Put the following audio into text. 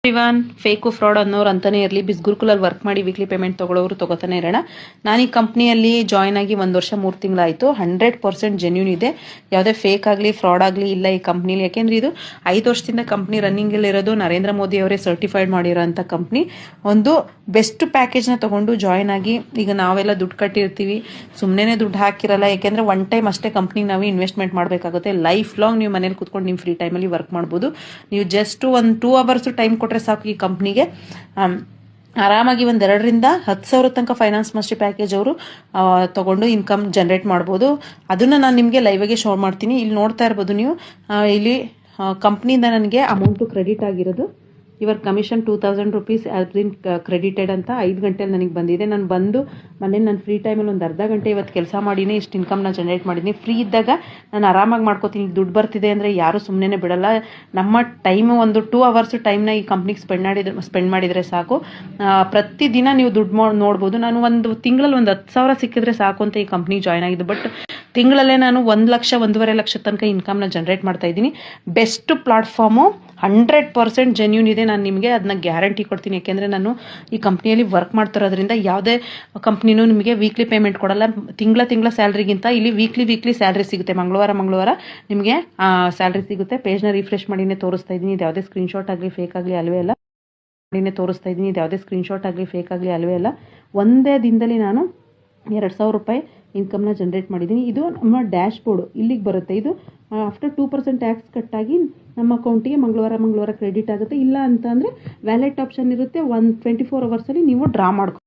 ಇವನ್ fake fraud ಅನ್ನೋರು ಅಂತಾನೆ ಇರಲಿ, ಬಿಸ್ಗುರುಕುಲಲ್ಲಿ ವರ್ಕ್ ಮಾಡಿ ವೀಕ್ಲಿ ಪೇಮೆಂಟ್ ತಗೊಳ್ಳೋರು ತಗೋತಾನೆ ಇರೋಣ. ನಾನು ಈ ಕಂಪ್ನಿಯಲ್ಲಿ ಜಾಯ್ನ್ ಆಗಿ 1 ವರ್ಷ 3 ತಿಂಗಳಾಯಿತು. 100% ಜೆನ್ಯೂನ್ ಇದೆ, ಯಾವುದೇ ಫೇಕ್ ಆಗಲಿ ಫ್ರಾಡ್ ಆಗಲಿ ಇಲ್ಲ ಈ ಕಂಪ್ನಿಲಿ. ಯಾಕೆಂದ್ರೆ ಇದು 5 ವರ್ಷದಿಂದ ಕಂಪ್ನಿ ರನ್ನಿಂಗಲ್ಲಿ ಇರೋದು. ನರೇಂದ್ರ ಮೋದಿ ಅವರೇ ಸರ್ಟಿಫೈಡ್ ಮಾಡಿರೋಂಥ ಕಂಪ್ನಿ. ಒಂದು ಬೆಸ್ಟ್ ಪ್ಯಾಕೇಜ್ನ ತಗೊಂಡು ಜಾಯ್ನ್ ಆಗಿ, ಈಗ ನಾವೆಲ್ಲ ದುಡ್ಡು ಕಟ್ಟಿರ್ತೀವಿ, ಸುಮ್ಮನೆ ದುಡ್ಡು ಹಾಕಿರಲ್ಲ. ಯಾಕೆಂದ್ರೆ 1 ಟೈಮ್ ಅಷ್ಟೇ ಕಂಪ್ನಿಗೆ ನಾವು ಇನ್ವೆಸ್ಟ್ಮೆಂಟ್ ಮಾಡಬೇಕಾಗುತ್ತೆ. ಲೈಫ್ ಲಾಂಗ್ ನೀವು ಮನೇಲಿ ಕೂತ್ಕೊಂಡು ನಿಮ್ಮ ಫ್ರೀ ಟೈಮಲ್ಲಿ ವರ್ಕ್ ಮಾಡ್ಬೋದು. ನೀವು ಜಸ್ಟ್ 1-2 ಅವರ್ಸ್ ಟೈಮ್ ಕೊಟ್ಟರೆ ಸಾಕು ಈ ಕಂಪ್ನಿಗೆ. ಆರಾಮಾಗಿ 1-2 ರಿಂದ 10,000 ತನಕ ಫೈನಾನ್ಸ್ ಮಾಸ್ಟರ್ ಪ್ಯಾಕೇಜ್ ಅವರು ತಗೊಂಡು ಇನ್ಕಮ್ ಜನರೇಟ್ ಮಾಡ್ಬೋದು. ಅದನ್ನ ನಾನು ನಿಮಗೆ ಲೈವಾಗೆ ಶೋ ಮಾಡ್ತೀನಿ. ಇಲ್ಲಿ ನೋಡ್ತಾ ಇರ್ಬೋದು ನೀವು, ಇಲ್ಲಿ ಕಂಪ್ನಿಯಿಂದ ನನಗೆ ಅಮೌಂಟು ಕ್ರೆಡಿಟ್ ಆಗಿರೋದು. ಇವರ್ commission 2,000 rupees has been credited ಅಂತ 5 ಗಂಟೆಲಿ ನನಗೆ ಬಂದಿದೆ. ನಾನು ಬಂದು ಮನೇಲಿ ನನ್ನ ಫ್ರೀ ಟೈಮಲ್ಲಿ ಒಂದು ಅರ್ಧ ಗಂಟೆ ಇವತ್ತು ಕೆಲಸ ಮಾಡಿನೇ ಇಷ್ಟು ಇನ್ಕಮ್ನ ಜನರೇಟ್ ಮಾಡಿದ್ದೀನಿ. ಫ್ರೀ ಇದ್ದಾಗ ನಾನು ಆರಾಮಾಗಿ ಮಾಡ್ಕೋತೀನಿ. ಈಗ ದುಡ್ಡು ಬರ್ತಿದೆ ಅಂದರೆ ಯಾರೂ ಸುಮ್ಮನೆ ಬಿಡಲ್ಲ. ನಮ್ಮ ಟೈಮು ಒಂದು 2 ಅವರ್ಸ್ ಟೈಮ್ನ ಈ ಕಂಪ್ನಿಗೆ ಸ್ಪೆಂಡ್ ಮಾಡಿದರೆ ಸಾಕು. ಪ್ರತಿದಿನ ನೀವು ದುಡ್ಡು ನೋಡ್ಬೋದು. ನಾನು ಒಂದು ತಿಂಗಳಲ್ಲಿ 10,000 ಸಿಕ್ಕಿದ್ರೆ ಸಾಕು ಅಂತ ಈ ಕಂಪ್ನಿಗೆ ಜಾಯ್ನ್ ಆಗಿದ್ದು. ಬಟ್ ತಿಂಗಳಲ್ಲೇ ನಾನು 1 ಲಕ್ಷ 1.5 ಲಕ್ಷ ತನಕ ಇನ್ಕಮ್ನ ಜನರೇಟ್ ಮಾಡ್ತಾ ಇದ್ದೀನಿ. ಬೆಸ್ಟ್ ಪ್ಲಾಟ್ಫಾರ್ಮು, 100% ಜೆನ್ಯೂನ್ ಇದೆ. ನಾನು ನಿಮಗೆ ಅದನ್ನ ಗ್ಯಾರಂಟಿ ಕೊಡ್ತೀನಿ. ಯಾಕೆಂದರೆ ನಾನು ಈ ಕಂಪ್ನಿಯಲ್ಲಿ ವರ್ಕ್ ಮಾಡ್ತಿರೋದ್ರಿಂದ ಯಾವುದೇ ಕಂಪ್ನಿನೂ ನಿಮಗೆ ವೀಕ್ಲಿ ಪೇಮೆಂಟ್ ಕೊಡಲ್ಲ. ತಿಂಗಳ ಸ್ಯಾಲ್ರಿಗಿಂತ ಇಲ್ಲಿ ವೀಕ್ಲಿ ಸ್ಯಾಲ್ರಿ ಸಿಗುತ್ತೆ. ಮಂಗಳವಾರ ನಿಮಗೆ ಸ್ಯಾಲ್ರಿ ಸಿಗುತ್ತೆ. ಪೇಜ್ನ ರಿಫ್ರೆಶ್ ಮಾಡಿನೇ ತೋರಿಸ್ತಾ ಇದ್ದೀನಿ. ಇದು ಯಾವುದೇ ಸ್ಕ್ರೀನ್ಶಾಟ್ ಆಗಲಿ ಫೇಕ್ ಆಗಲಿ ಅಲ್ವೇ ಅಲ್ಲ. ತೋರಿಸ್ತಾ ಇದ್ದೀನಿ. ಇದು ಯಾವುದೇ ಸ್ಕ್ರೀನ್ಶಾಟ್ ಆಗಲಿ ಫೇಕ್ ಆಗಲಿ ಅಲ್ವೇ ಅಲ್ಲ. ಒಂದೇ ದಿನದಲ್ಲಿ ನಾನು 2,000 ರೂಪಾಯಿ ಇನ್ಕಮ್ನ ಜನರೇಟ್ ಮಾಡಿದ್ದೀನಿ. ಇದು ನಮ್ಮ ಡ್ಯಾಶ್ ಬೋರ್ಡು ಇಲ್ಲಿಗೆ ಬರುತ್ತೆ. ಇದು ಆಫ್ಟರ್ 2% ಟ್ಯಾಕ್ಸ್ ಕಟ್ಟಾಗಿ ನಮ್ಮ ಅಕೌಂಟಿಗೆ ಮಂಗಳವಾರ ಕ್ರೆಡಿಟ್ ಆಗುತ್ತೆ. ಇಲ್ಲ ಅಂತ ಅಂದರೆ ವ್ಯಾಲೆಟ್ ಆಪ್ಷನ್ ಇರುತ್ತೆ. 24 ಅವರ್ಸಲ್ಲಿ ನೀವು ಡ್ರಾ ಮಾಡ್ಕೊ